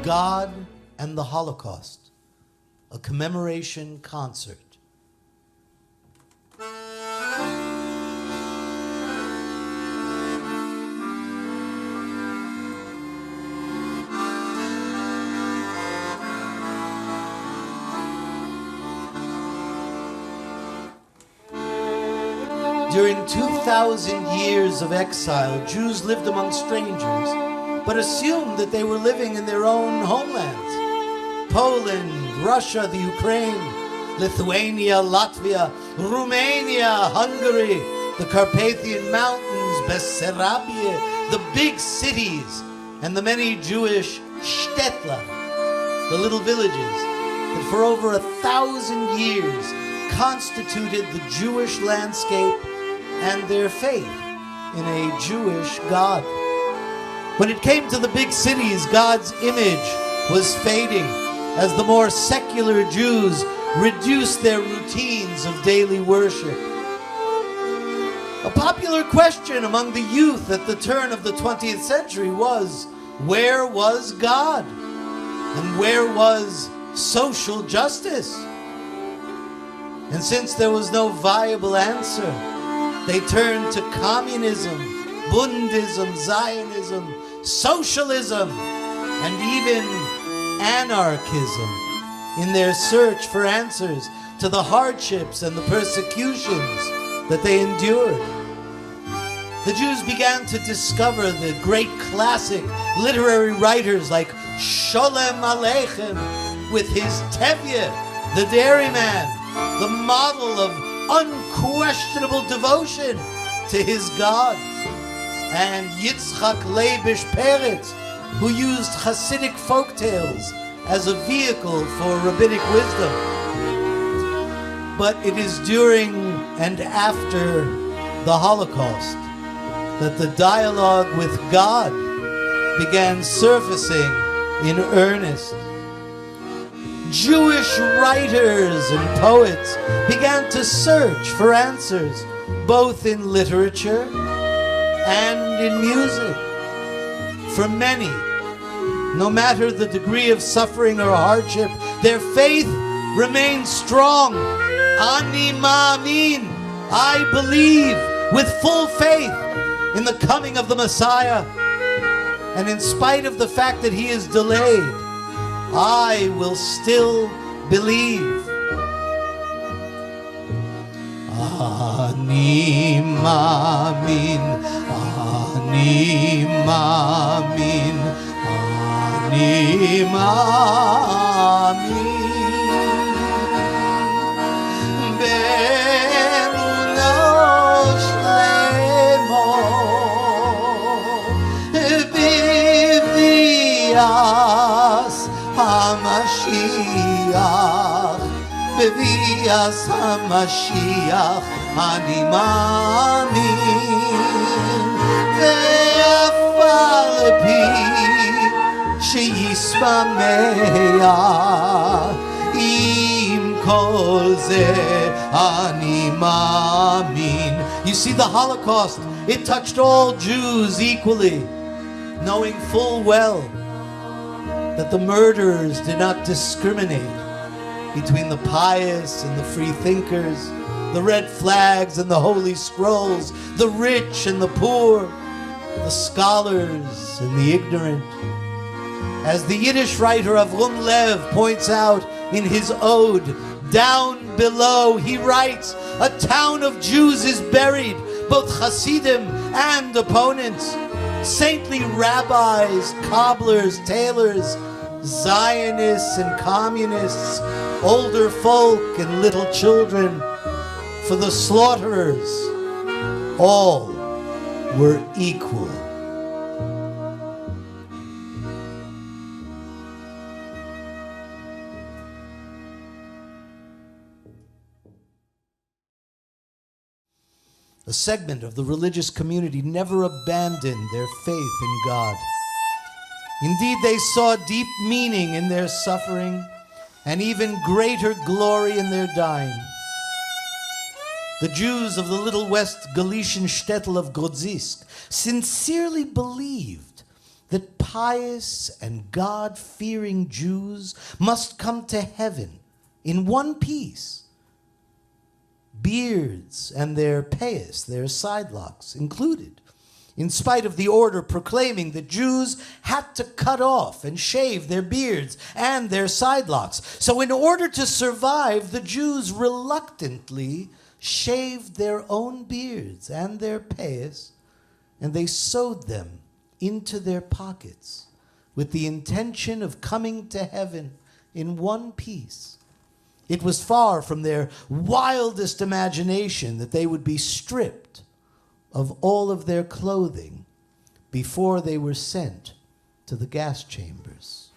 God and the Holocaust, a commemoration concert. During 2,000 years of exile, Jews lived among strangers, but assumed that they were living in their own homelands. Poland, Russia, the Ukraine, Lithuania, Latvia, Romania, Hungary, the Carpathian Mountains, Bessarabia, the big cities, and the many Jewish shtetla, the little villages, that for over 1,000 years constituted the Jewish landscape and their faith in a Jewish God. When it came to the big cities, God's image was fading as the more secular Jews reduced their routines of daily worship. A popular question among the youth at the turn of the 20th century was, where was God? And where was social justice? And since there was no viable answer, they turned to communism, Bundism, Zionism, socialism, and even anarchism in their search for answers to the hardships and the persecutions that they endured. The Jews began to discover the great classic literary writers like Sholem Aleichem with his Tevye, the dairyman, the model of unquestionable devotion to his God, and Yitzchak Leibish Peretz, who used Hasidic folktales as a vehicle for rabbinic wisdom. But it is during and after the Holocaust that the dialogue with God began surfacing in earnest. Jewish writers and poets began to search for answers, both in literature and in music. For many, no matter the degree of suffering or hardship, their faith remained strong. Ani ma'amin, I believe with full faith in the coming of the Messiah. And in spite of the fact that he is delayed, I will still believe. Ani ma'amin, ani ma'amin, ani ma'amin. Be'emuno shlemo, b'vias HaMashiach, b'vias HaMashiach, ani ma'amin, ve'af al pi she'yismamea, im kol zeh ani ma'amin. You see, the Holocaust, it touched all Jews equally, knowing full well that the murderers did not discriminate between the pious and the free thinkers, the red flags and the holy scrolls, the rich and the poor, the scholars and the ignorant. As the Yiddish writer Avrum Lev points out in his ode, Down Below, he writes, a town of Jews is buried, both Hasidim and opponents, saintly rabbis, cobblers, tailors, Zionists and communists, older folk and little children. For the slaughterers, all were equal. A segment of the religious community never abandoned their faith in God. Indeed, they saw deep meaning in their suffering and even greater glory in their dying. The Jews of the little West Galician shtetl of Grodzisk sincerely believed that pious and God-fearing Jews must come to heaven in one piece, beards and their payas, their sidelocks included, in spite of the order proclaiming that Jews had to cut off and shave their beards and their sidelocks. So in order to survive, the Jews reluctantly shaved their own beards and their payas, and they sewed them into their pockets with the intention of coming to heaven in one piece. It was far from their wildest imagination that they would be stripped of all of their clothing before they were sent to the gas chambers.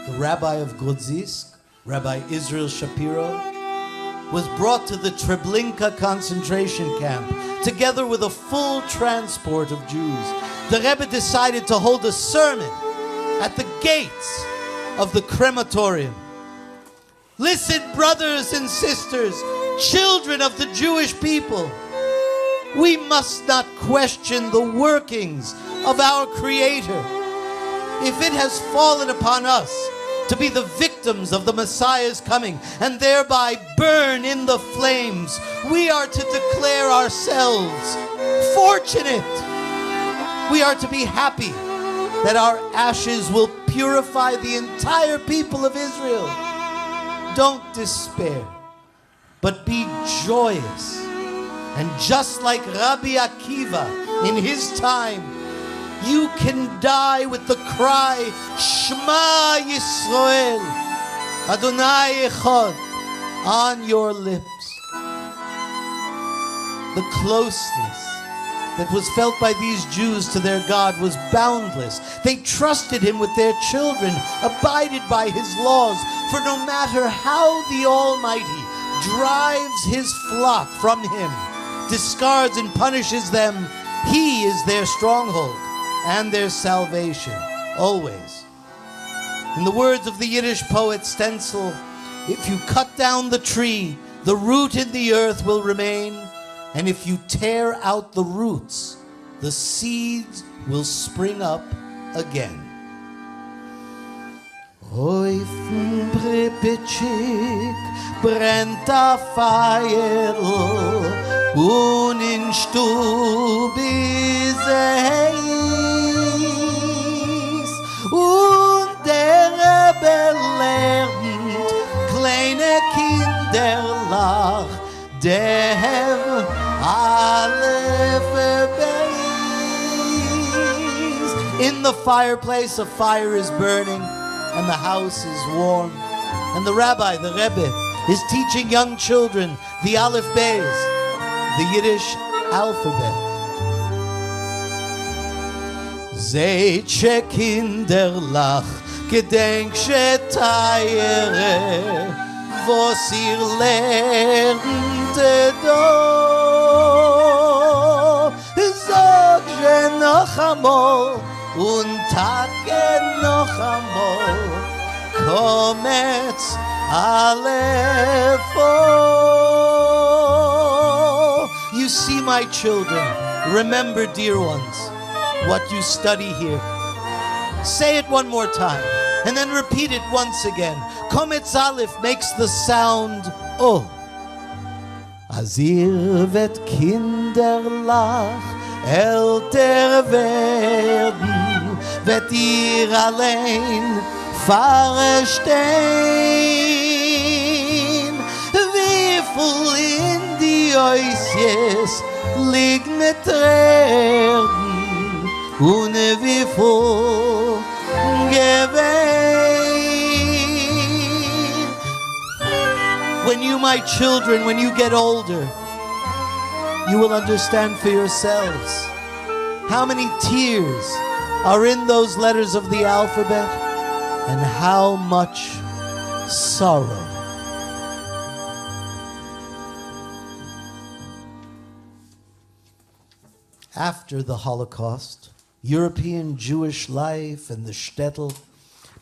The Rabbi of Godzilla, Rabbi Israel Shapiro, was brought to the Treblinka concentration camp together with a full transport of Jews. The Rebbe decided to hold a sermon at the gates of the crematorium. Listen, brothers and sisters, children of the Jewish people, we must not question the workings of our Creator. If it has fallen upon us to be the victims of the Messiah's coming and thereby burn in the flames, we are to declare ourselves fortunate. We are to be happy that our ashes will purify the entire people of Israel. Don't despair, but be joyous. And just like Rabbi Akiva in his time, you can die with the cry, Shema Yisrael, Adonai Echad, on your lips. The closeness that was felt by these Jews to their God was boundless. They trusted him with their children, abided by his laws, for no matter how the Almighty drives his flock from him, discards and punishes them, he is their stronghold and their salvation, always. In the words of the Yiddish poet Stenzel, if you cut down the tree, the root in the earth will remain, and if you tear out the roots, the seeds will spring up again. Häufen Pripitschik brennt a Feier und in Stub is heiß und der Rebbe lernt kleine Kinderlach dem Aleph Beis. In the fireplace a fire is burning and the house is warm, and the rabbi, the Rebbe, is teaching young children the Aleph Beis, the Yiddish alphabet. Seht Kinderlach, gedenk Shetayere, was ihr lernt do. Sag noch amol und Tage noch amol, kommet Aleph. You see, my children, remember, dear ones, what you study here. Say it one more time, and then repeat it once again. Kometz Aleph makes the sound O. Azir vet Kinderlach älter werden, vet ihr allein verstehen, wie viel in die Oisies liegt mit Erden und wie viel gewähnt. When you, my children, when you get older, you will understand for yourselves how many tears are in those letters of the alphabet and how much sorrow. After the Holocaust, European Jewish life and the shtetl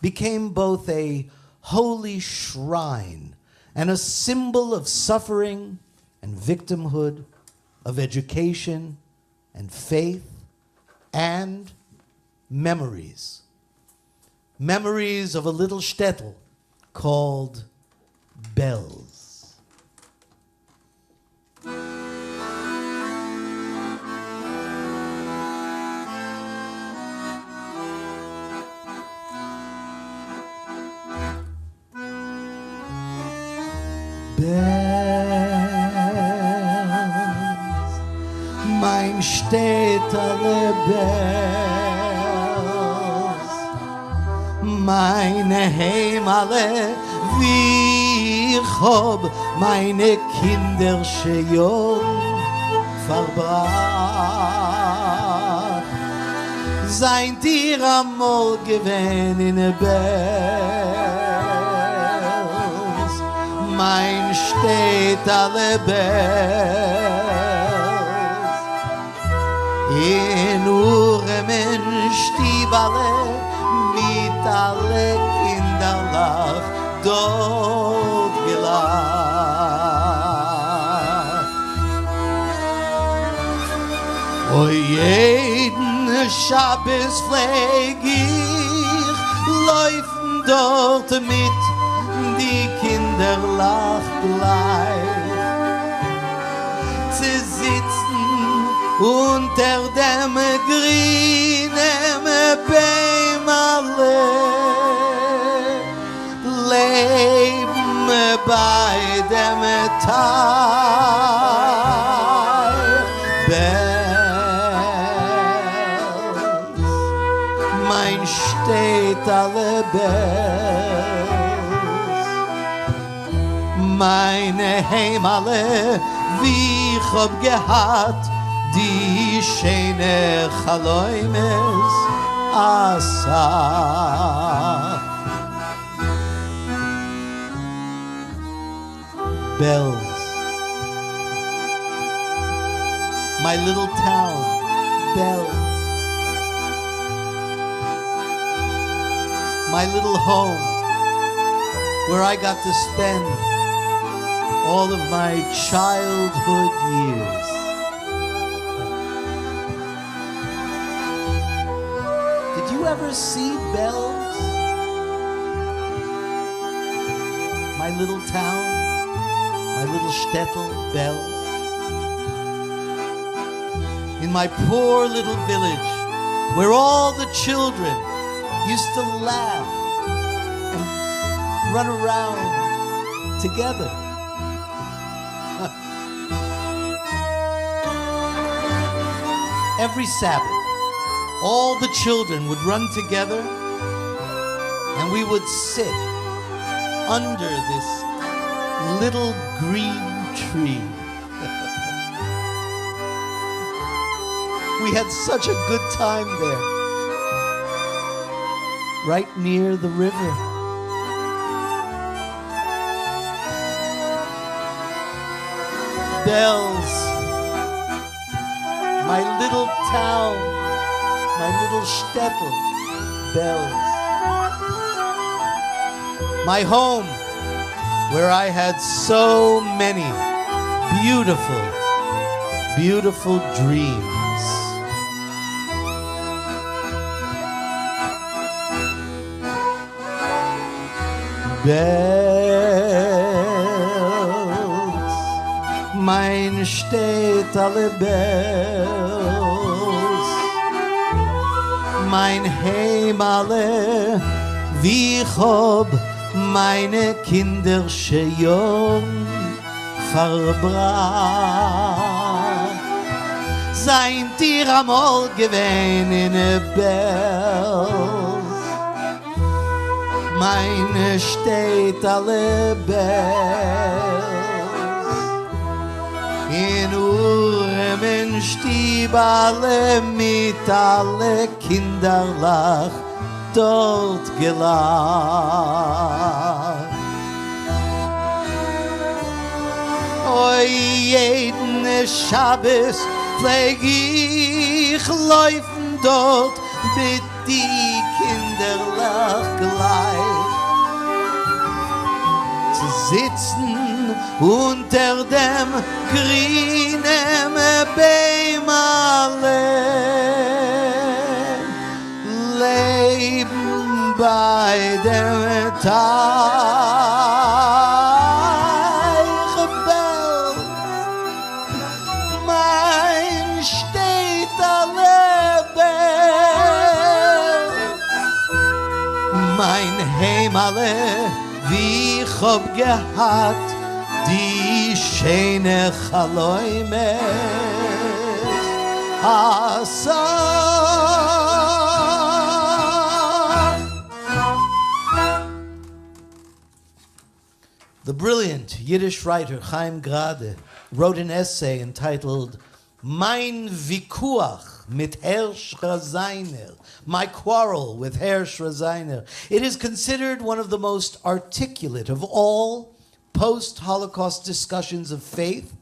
became both a holy shrine and a symbol of suffering and victimhood, of education and faith and memories. Memories of a little shtetl called Belz. Belz, mein Städterle Belz, meine Heimale, wie ich hab meine Kinder schon jung verbracht. Seid ihr amol gewesen in der Belz, mein Städterle Belz, in Uremen Stiebale, mit alle Kinderlach dort gelacht. O jeden Schabbes pfleg ich laufen dort mit die Kinderlach gleich. Zu sitzen unter dem grünen Bäumerle, leben bei dem Teich. Belz, mein Städterle Belz, meine Heimale, wie ich hab gehad, die schöne Chaloimes Asach. Belz, my little town, Belz, my little home, where I got to spend all of my childhood years. Did you ever see Belz? My little town, my little shtetl, Belz. In my poor little village, where all the children used to laugh and run around together. Every Sabbath, all the children would run together and we would sit under this little green tree. We had such a good time there, right near the river. Belz, my little town, my little shtetl, Belz. My home, where I had so many beautiful, beautiful dreams. Belz, mein Städterle Belz, mein Heimale, wie ich hab meine Kinder schon jung verbracht. Seid ihr amol gewesen in der Belz, meine Städterle Belz, in Uremen Stiebale mit alle Kinderlach dort gelacht. Oi, jeden Schabbes pfleg ich laufen dort mit die Kinderlach gleich zu sitzen unter dem grünen Baum allein, leben bei dem Teichbell, mein steht Bell, mein Heimale, wie ich hab gehabt, die schöne Chaloime Asach. The brilliant Yiddish writer Chaim Grade wrote an essay entitled Mein Vikuach mit Herr Schrazainer, My Quarrel with Herr Schrazainer. It is considered one of the most articulate of all post-Holocaust discussions of faith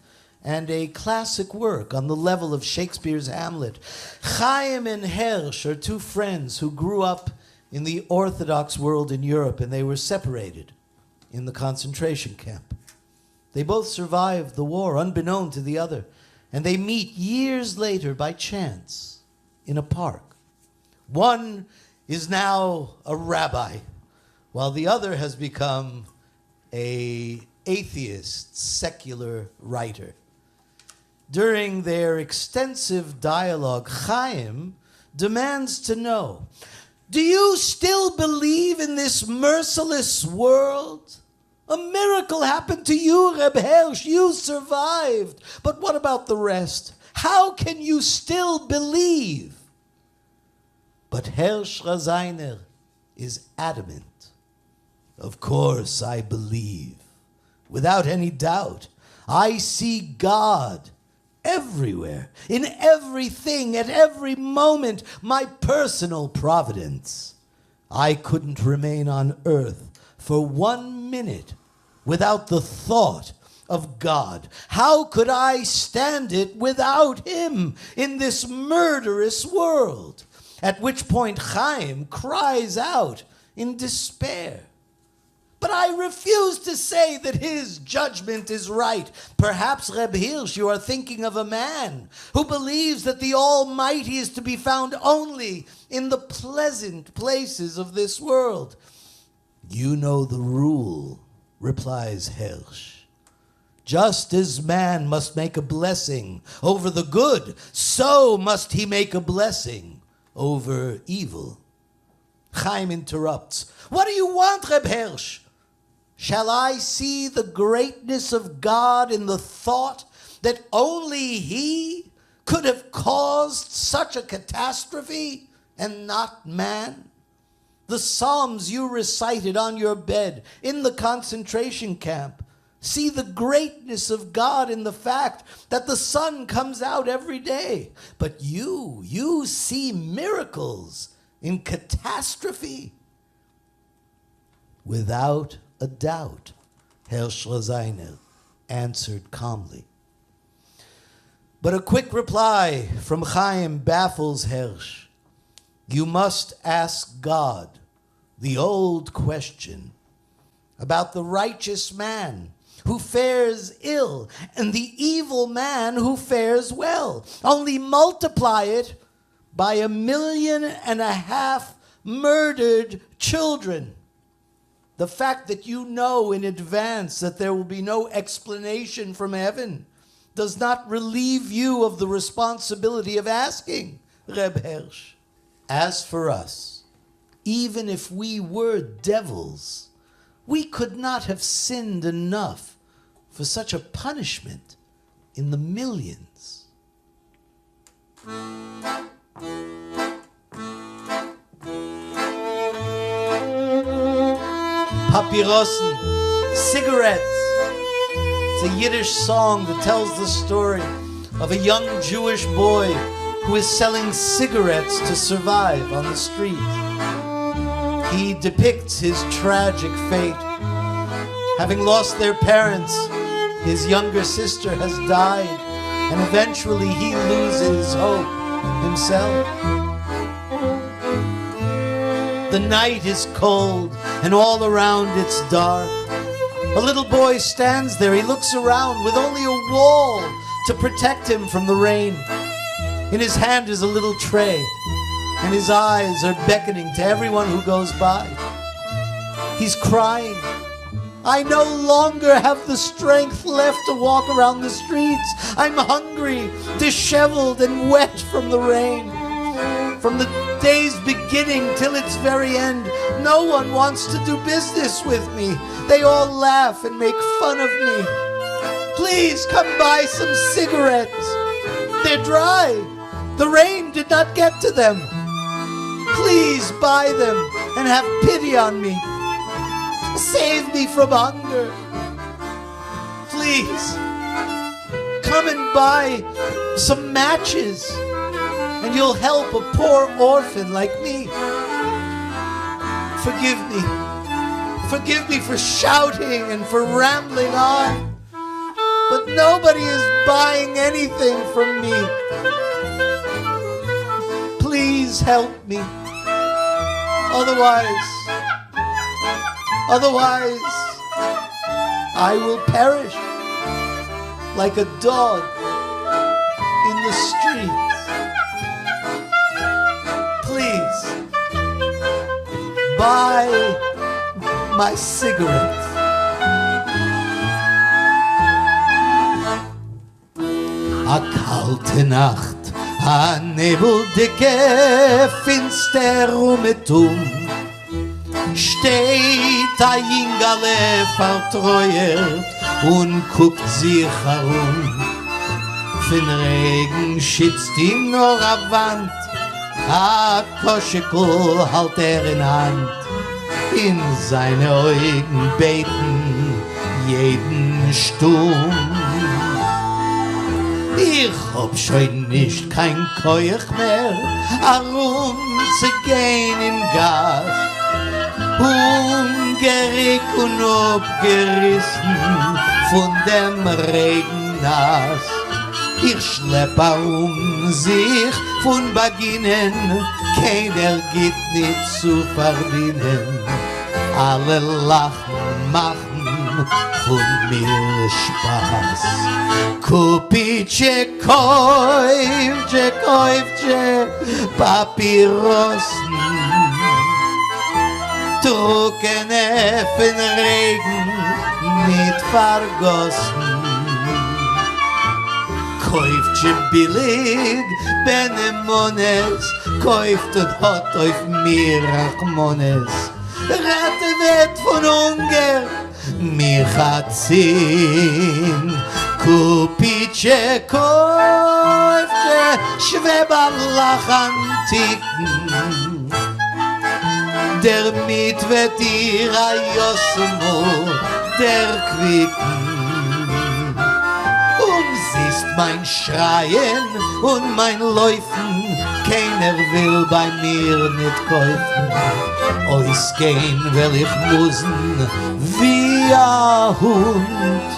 and a classic work on the level of Shakespeare's Hamlet. Chaim and Hersh are two friends who grew up in the Orthodox world in Europe, and they were separated in the concentration camp. They both survived the war, unbeknown to the other, and they meet years later by chance in a park. One is now a rabbi, while the other has become an atheist, secular writer. During their extensive dialogue, Chaim demands to know, do you still believe in this merciless world? A miracle happened to you, Reb Hersh. You survived. But what about the rest? How can you still believe? But Hersh Schrazainer is adamant. Of course I believe. Without any doubt. I see God everywhere, in everything, at every moment, my personal providence. I couldn't remain on earth for 1 minute without the thought of God. How could I stand it without him in this murderous world? At which point Chaim cries out in despair. But I refuse to say that his judgment is right. Perhaps, Reb Hirsch, you are thinking of a man who believes that the Almighty is to be found only in the pleasant places of this world. You know the rule, replies Hirsch. Just as man must make a blessing over the good, so must he make a blessing over evil. Chaim interrupts. What do you want, Reb Hirsch? Shall I see the greatness of God in the thought that only he could have caused such a catastrophe and not man? The Psalms you recited on your bed in the concentration camp, see the greatness of God in the fact that the sun comes out every day. But you see miracles in catastrophe. Without a doubt, Herr Schrazainer answered calmly. But a quick reply from Chaim baffles Hersh. You must ask God the old question about the righteous man who fares ill and the evil man who fares well. Only multiply it by 1.5 million murdered children. The fact that you know in advance that there will be no explanation from heaven does not relieve you of the responsibility of asking, Reb Hersh. As for us, even if we were devils, we could not have sinned enough for such a punishment in the millions. Papyrossen, cigarettes. It's a Yiddish song that tells the story of a young Jewish boy who is selling cigarettes to survive on the street. He depicts his tragic fate. Having lost their parents, his younger sister has died, and eventually he loses hope himself. The night is cold, and all around it's dark. A little boy stands there. He looks around with only a wall to protect him from the rain. In his hand is a little tray, and his eyes are beckoning to everyone who goes by. He's crying. I no longer have the strength left to walk around the streets. I'm hungry, disheveled, and wet from the rain. From the day's beginning till its very end, no one wants to do business with me. They all laugh and make fun of me. Please come buy some cigarettes. They're dry. The rain did not get to them. Please buy them and have pity on me. Save me from hunger. Please, come and buy some matches, and you'll help a poor orphan like me. Forgive me. Forgive me for shouting and for rambling on. But nobody is buying anything from me. Please help me. Otherwise, I will perish like a dog in the streets. Please, buy my cigarettes. A kalte Nacht, a nebeldicke, finster steht a Jingale vertreuert und guckt sich herum. Von Regen schützt ihn nur a Wand, a Koschekel halt in Hand. In seine Augen beten jeden Sturm. Ich hab schon nicht kein Keuch mehr, herumzugehen im Gas. Ungerig und abgerissen von dem Regennass. Ich schlepp sich von Beginnen, keiner geht nicht zu verdienen. Alle lachen, machen von mir Spaß. Kupice, Käufche, Papierossen. Trockene von Regen, nicht vergossen. Käufche billig, Benemones, kauft und hat auf mir Rachmones. Rette wird von Hunger, mich hat zehn. Kupice, Käufche, Schweberlach antiken. Der Miet wird ihr a Josmo, der Quicken. Siehst mein Schreien und mein Läufen, keiner will bei mir nicht kaufen. Ausgehen will ich musen wie ein Hund.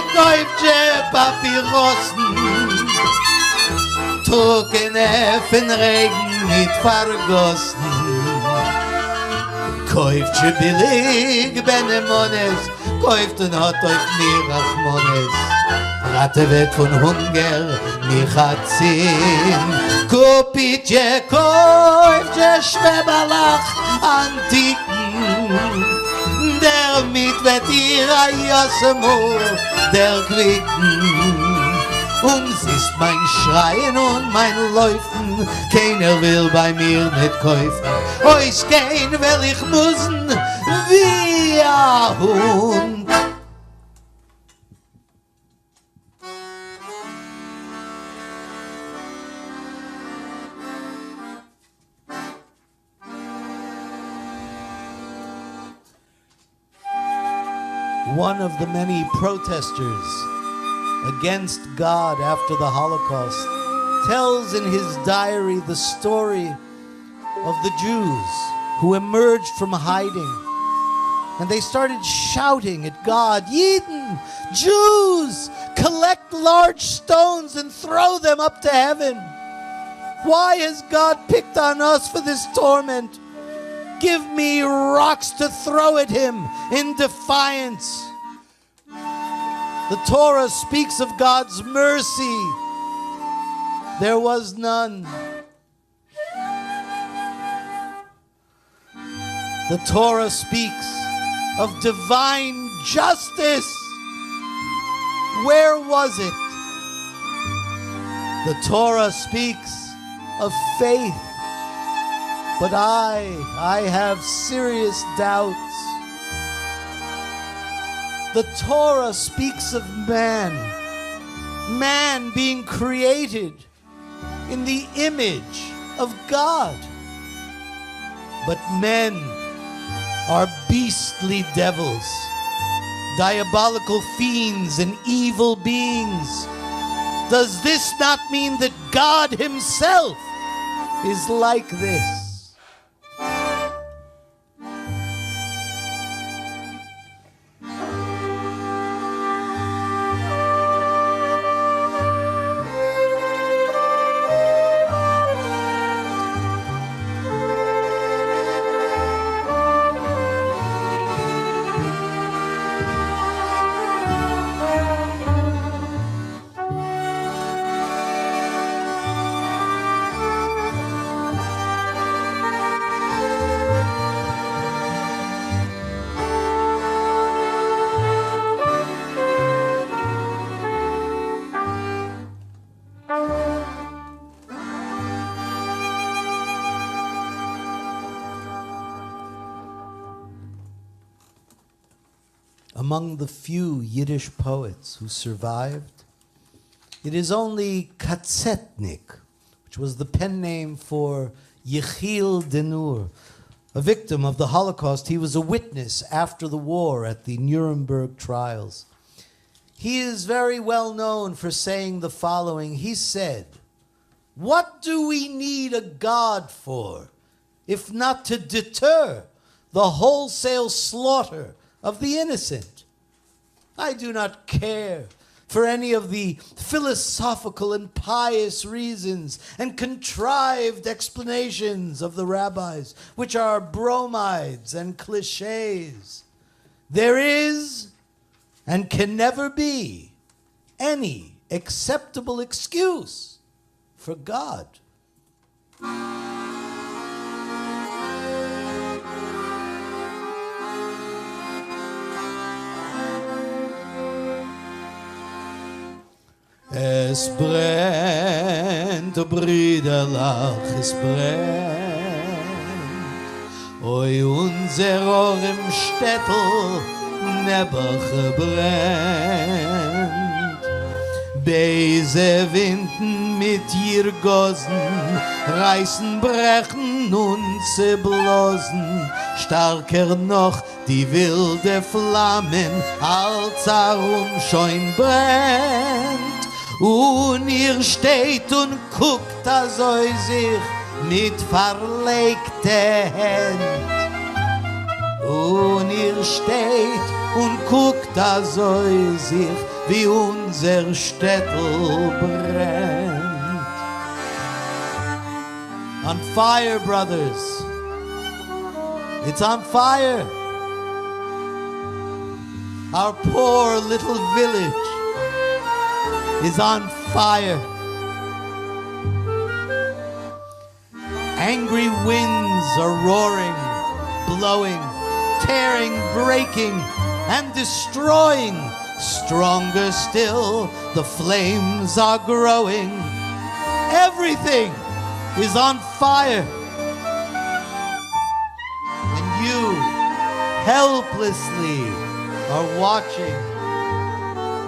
Käufche, Papierossen. Trockene von Regen nicht vergossen. Käufche billig, Benemones, kauft und hat auf mir Rachmones. Ratte wird von Hunger, mich hat zehn. Kupice, Käufche, Schweberlach, Antiken. Der Miet wird ihr a Josmo, der Quicken. Siehst mein Schreien und mein Läufen, keiner will bei mir nicht kaufen. Euch gehen will ich müssen wie ein Hund. One of the many protesters against God after the Holocaust tells in his diary the story of the Jews who emerged from hiding. And they started shouting at God, Yidden, Jews, collect large stones and throw them up to heaven. Why has God picked on us for this torment? Give me rocks to throw at him in defiance. The Torah speaks of God's mercy. There was none. The Torah speaks of divine justice. Where was it? The Torah speaks of faith. But I have serious doubts. The Torah speaks of man being created in the image of God. But men are beastly devils, diabolical fiends and evil beings. Does this not mean that God himself is like this? Among the few Yiddish poets who survived, it is only Katzetnik, which was the pen name for Yechiel Denur, a victim of the Holocaust. He was a witness after the war at the Nuremberg trials. He is very well known for saying the following. He said, "What do we need a God for, if not to deter the wholesale slaughter of the innocent? I do not care for any of the philosophical and pious reasons and contrived explanations of the rabbis, which are bromides and cliches. There is and can never be any acceptable excuse for God." Es brennt, Brüderlach, es brennt. Oi, unser Ohr im Städtel, Nebuch brennt. Beise Winden mit ihr Gossen, reißen, brechen und zerblosen. Starker noch die wilde Flammen, als schon brennt. Und ihr steht und guckt also sich mit verlegter Hand. Und ihr steht und guckt also sich, wie unser Städtel brennt. On fire, brothers. It's on fire. Our poor little village is on fire. Angry winds are roaring, blowing, tearing, breaking, and destroying. Stronger still, the flames are growing. Everything is on fire. And you helplessly are watching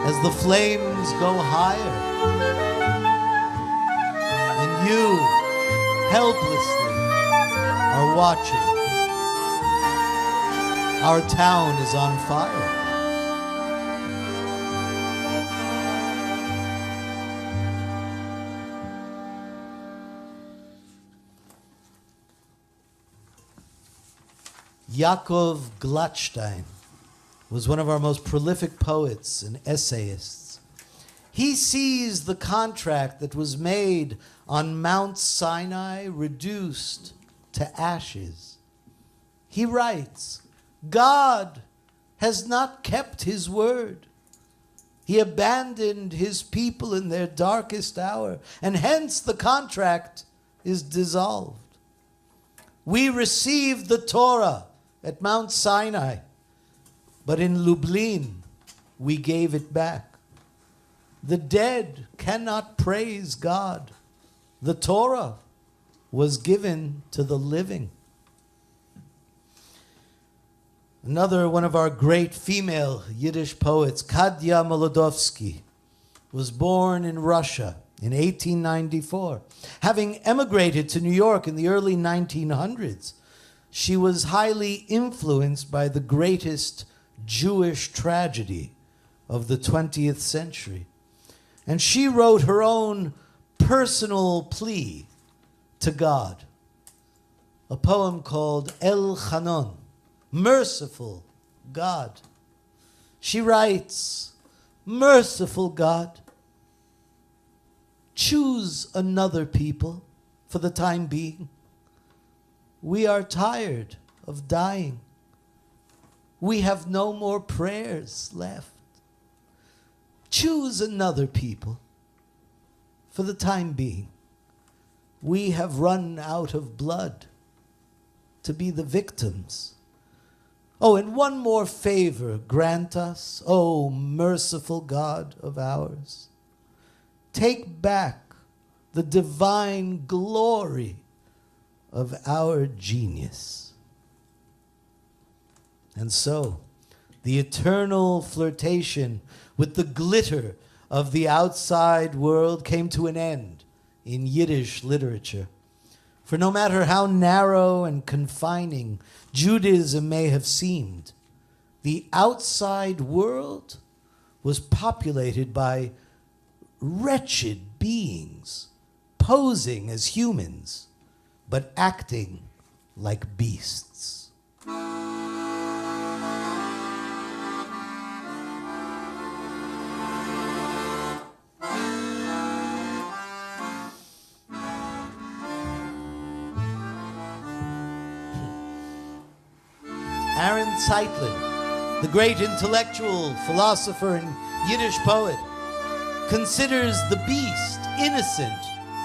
as the flames go higher. And you helplessly are watching. Our town is on fire. Yaakov Glatstein was one of our most prolific poets and essayists. He sees the contract that was made on Mount Sinai reduced to ashes. He writes, God has not kept his word. He abandoned his people in their darkest hour, and hence the contract is dissolved. We received the Torah at Mount Sinai, but in Lublin we gave it back. The dead cannot praise God. The Torah was given to the living. Another one of our great female Yiddish poets, Kaddia Molodovsky, was born in Russia in 1894. Having emigrated to New York in the early 1900s, she was highly influenced by the greatest Jewish tragedy of the 20th century. And she wrote her own personal plea to God, a poem called El Chanon, Merciful God. She writes, Merciful God, choose another people for the time being. We are tired of dying. We have no more prayers left. Choose another people for the time being. We have run out of blood to be the victims. Oh, and one more favor grant us, oh merciful God of ours. Take back the divine glory of our genius. And so, the eternal flirtation with the glitter of the outside world came to an end in Yiddish literature. For no matter how narrow and confining Judaism may have seemed, the outside world was populated by wretched beings, posing as humans, but acting like beasts. Aaron Zeitlin, the great intellectual, philosopher, and Yiddish poet, considers the beast innocent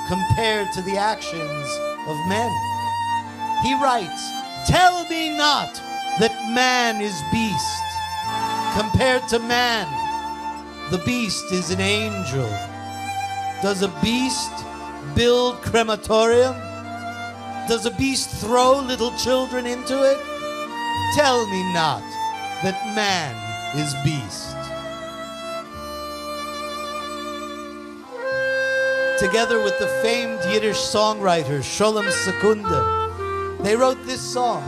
compared to the actions of men. He writes, tell me not that man is beast. Compared to man, the beast is an angel. Does a beast build crematorium? Does a beast throw little children into it? Tell me not that man is beast. Together with the famed Yiddish songwriter Sholem Sekunda, they wrote this song,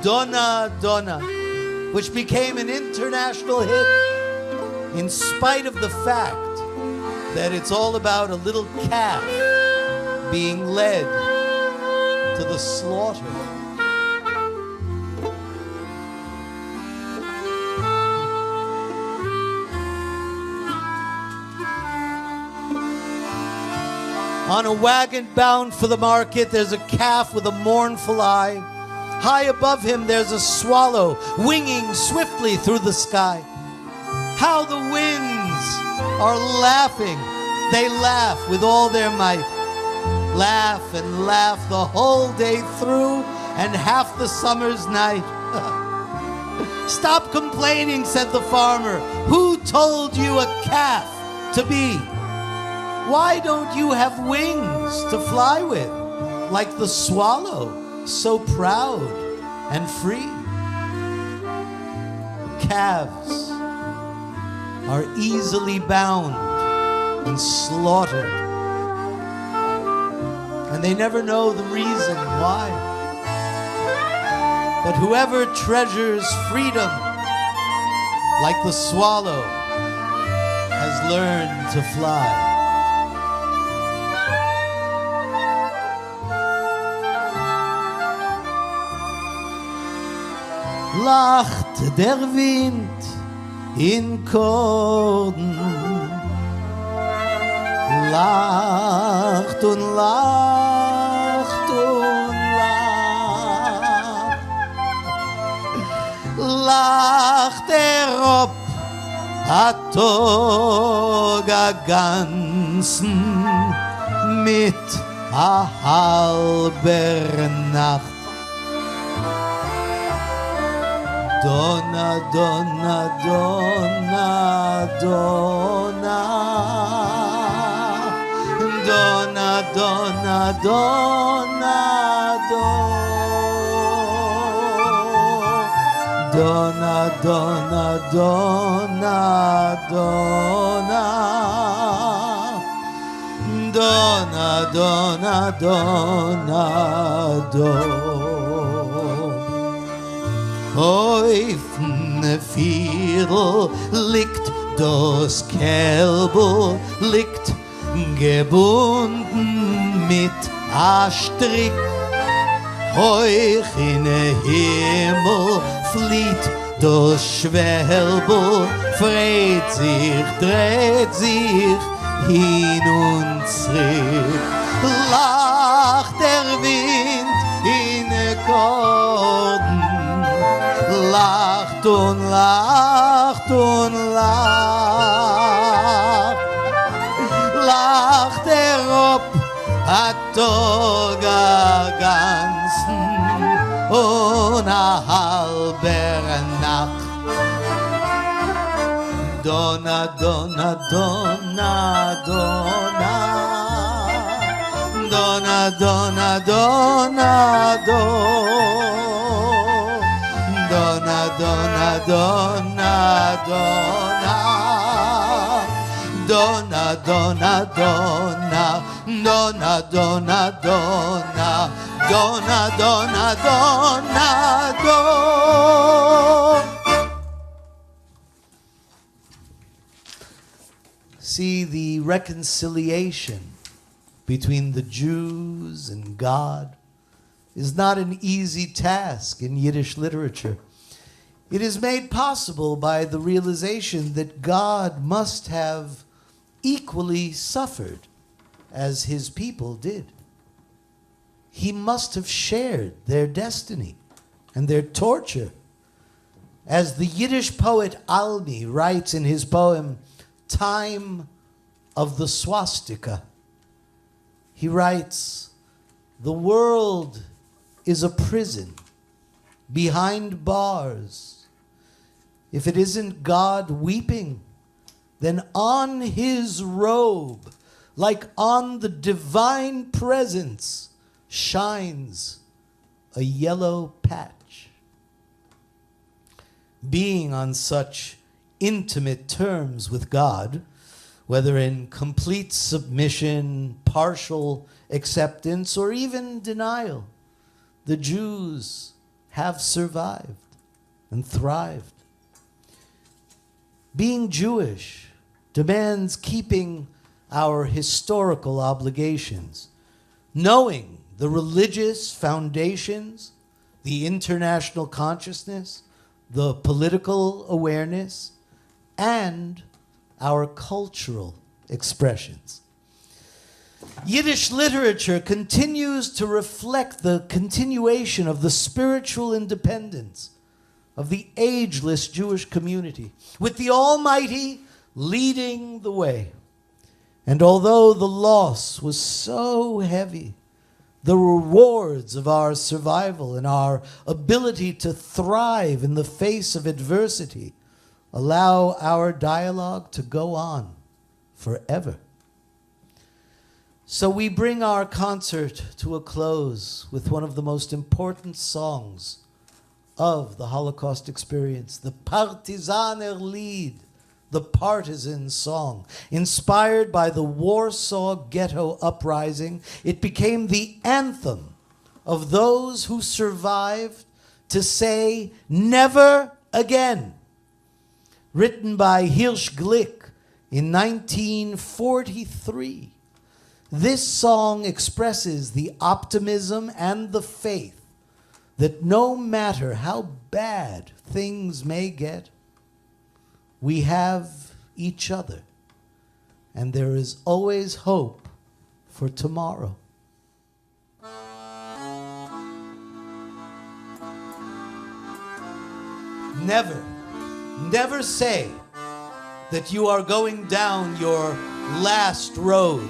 Donna, Donna, which became an international hit in spite of the fact that it's all about a little calf being led to the slaughter. On a wagon bound for the market, there's a calf with a mournful eye. High above him, there's a swallow winging swiftly through the sky. How the winds are laughing. They laugh with all their might. Laugh and laugh the whole day through and half the summer's night. Stop complaining, said the farmer. Who told you a calf to be? Why don't you have wings to fly with? like the swallow, so proud and free. Calves are easily bound and slaughtered, and they never know the reason why. But whoever treasures freedom like the swallow has learned to fly. Lacht der Wind in Korden, lacht und lacht und lacht, lacht Ob a Toga ganzen mit a halber Nacht. Donna, Donna, Donna, Donna, Donna, Donna, Donna, Donna, Donna, Donna, Donna, Donna, Donna, Donna. Auf'n Viertel liegt das Kälbel, liegt gebunden mit a Strick. Hoch in den Himmel flieht das Schwälbel, freut sich, dreht sich hin und zurück. Lacht der Wind in den Korden, lacht und lacht und lacht, lacht Ob a Toga ganzen und a halber Nacht. Donna, Donna, Donna, Donna, Donna, Donna, Donna, Donna, Donna, Donna, Donna, Donna, Donna, Donna, Donna, Donna, Donna, Donna, Donna, Donna. See, the reconciliation between the Jews and God is not an easy task in Yiddish literature. It is made possible by the realization that God must have equally suffered as his people did. He must have shared their destiny and their torture. As the Yiddish poet Almi writes in his poem, Time of the Swastika, he writes, "The world is a prison behind bars. If it isn't God weeping, then on his robe, like on the divine presence, shines a yellow patch." Being on such intimate terms with God, whether in complete submission, partial acceptance, or even denial, the Jews have survived and thrived. Being Jewish demands keeping our historical obligations, knowing the religious foundations, the international consciousness, the political awareness, and our cultural expressions. Yiddish literature continues to reflect the continuation of the spiritual independence of the ageless Jewish community, with the Almighty leading the way. And although the loss was so heavy, the rewards of our survival and our ability to thrive in the face of adversity allow our dialogue to go on forever. So we bring our concert to a close with one of the most important songs of the Holocaust experience, the Partisaner Lied, the Partisan Song. Inspired by the Warsaw Ghetto Uprising, it became the anthem of those who survived to say never again. Written by Hirsch Glick in 1943. This song expresses the optimism and the faith that no matter how bad things may get, we have each other, and there is always hope for tomorrow. Never, never say that you are going down your last road.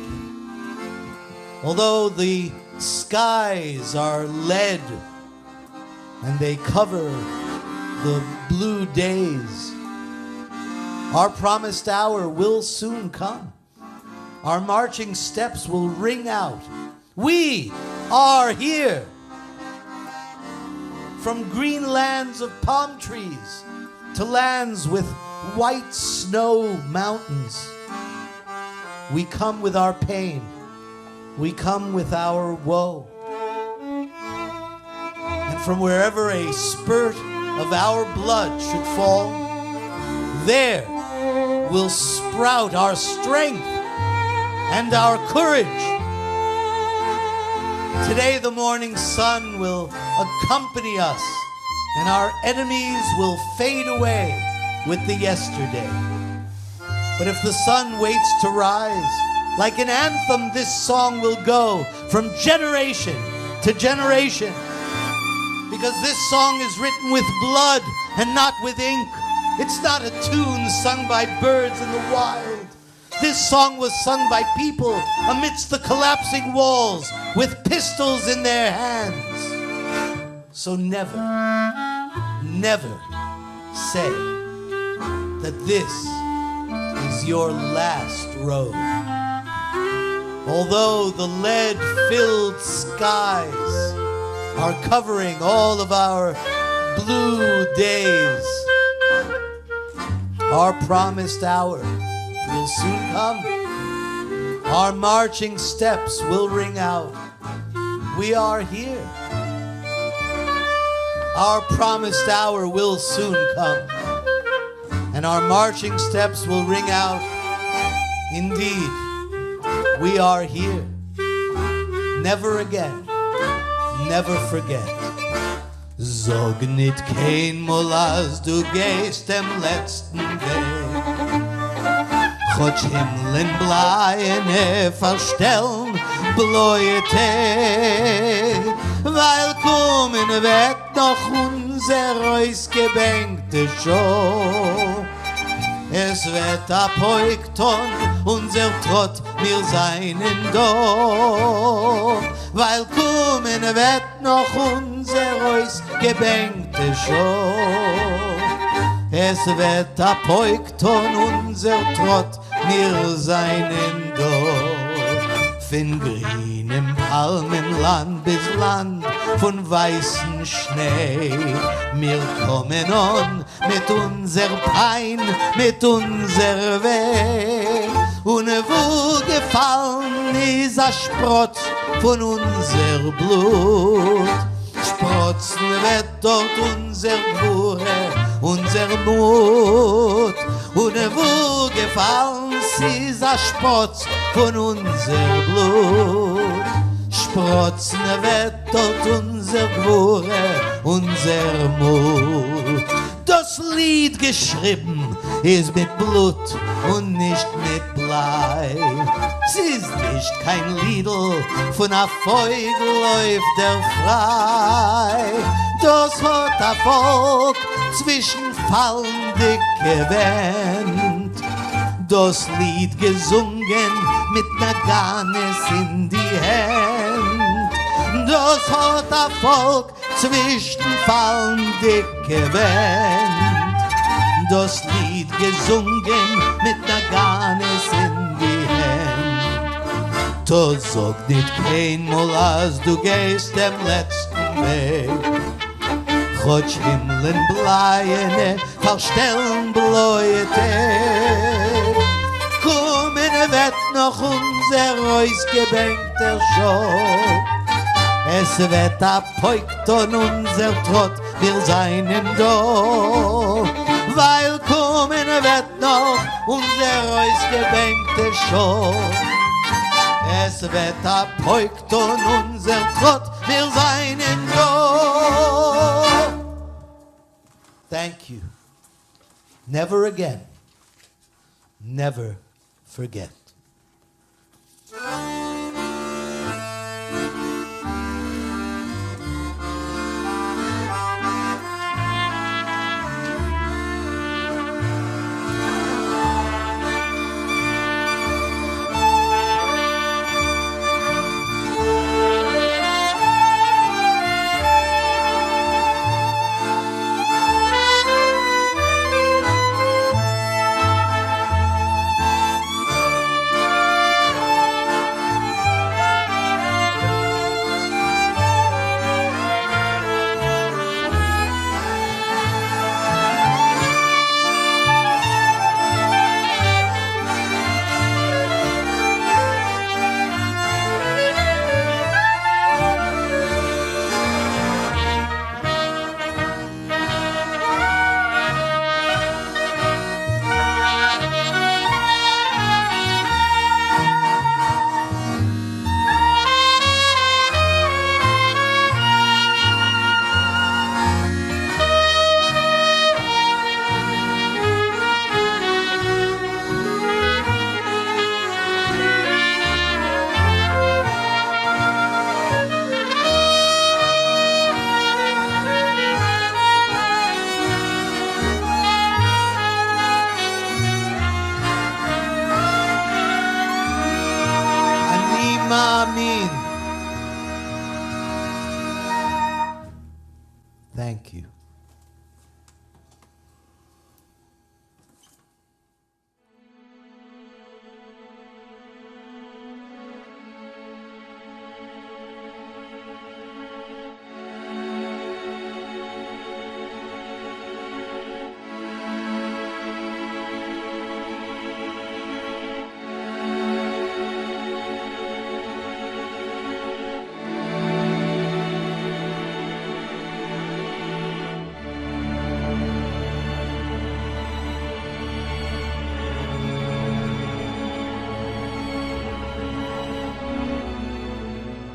Although the skies are lead and they cover the blue days, our promised hour will soon come. Our marching steps will ring out. We are here. From green lands of palm trees to lands with white snow mountains, we come with our pain. We come with our woe. And from wherever a spurt of our blood should fall, there will sprout our strength and our courage. Today the morning sun will accompany us, and our enemies will fade away with the yesterday. But if the sun waits to rise, like an anthem, this song will go from generation to generation. Because this song is written with blood and not with ink. It's not a tune sung by birds in the wild. This song was sung by people amidst the collapsing walls with pistols in their hands. So never, never say that this is your last road. Although the lead-filled skies are covering all of our blue days, our promised hour will soon come. Our marching steps will ring out. We are here. Our promised hour will soon come, and our marching steps will ring out. Indeed, we are here. Never again. Never forget. Sag nicht kein Mal, als du gehst dem letzten Weg. Chotsch Himmeln bleien verstellen, bläue Tee. Weil kommen wird noch unser ausgebänkte Show. Es wird apoikton, unser Trott, wir seinen do. Weil kommen wird noch unser ausgebänkte Show. Es wird apoikton, unser Trott, wir seinen do. Von grünem Palmenland bis Land von weißen Schnee. Wir kommen on mit unser Pein, mit unser Weh. Und wo gefallen ist a Sprotz von unser Blut. Sprotzen wird dort unser Wure, unser Mut. Und wo gefallen ist a Sprotz von unser Blut. Sprotzen wird dort unser Wure, unser Mut. Das Lied geschrieben ist mit Blut und nicht mit Blei. Es ist nicht kein Liedl von a Vogel läuft der frei. Das hat a Volk zwischen fallende gewähnt. Das Lied gesungen mit Naganes in die Hand. Das hat a Volk zwischen fallende gewähnt. Das Lied gesungen mit Naganes in die Hand. Du sag nicht keinmal, als du gehst dem letzten Weg. Chotsch Himmeln bleiene, verstellen bläute. Kommen wird noch unser ausgebänkter Show. Es wird abpeugt und unser Trott will seinen Do. Weil kommen wird noch unser ausgebänkter Show. Es wird abpeugt und unser Trott will seinen Do. Thank you. Never again. Never forget.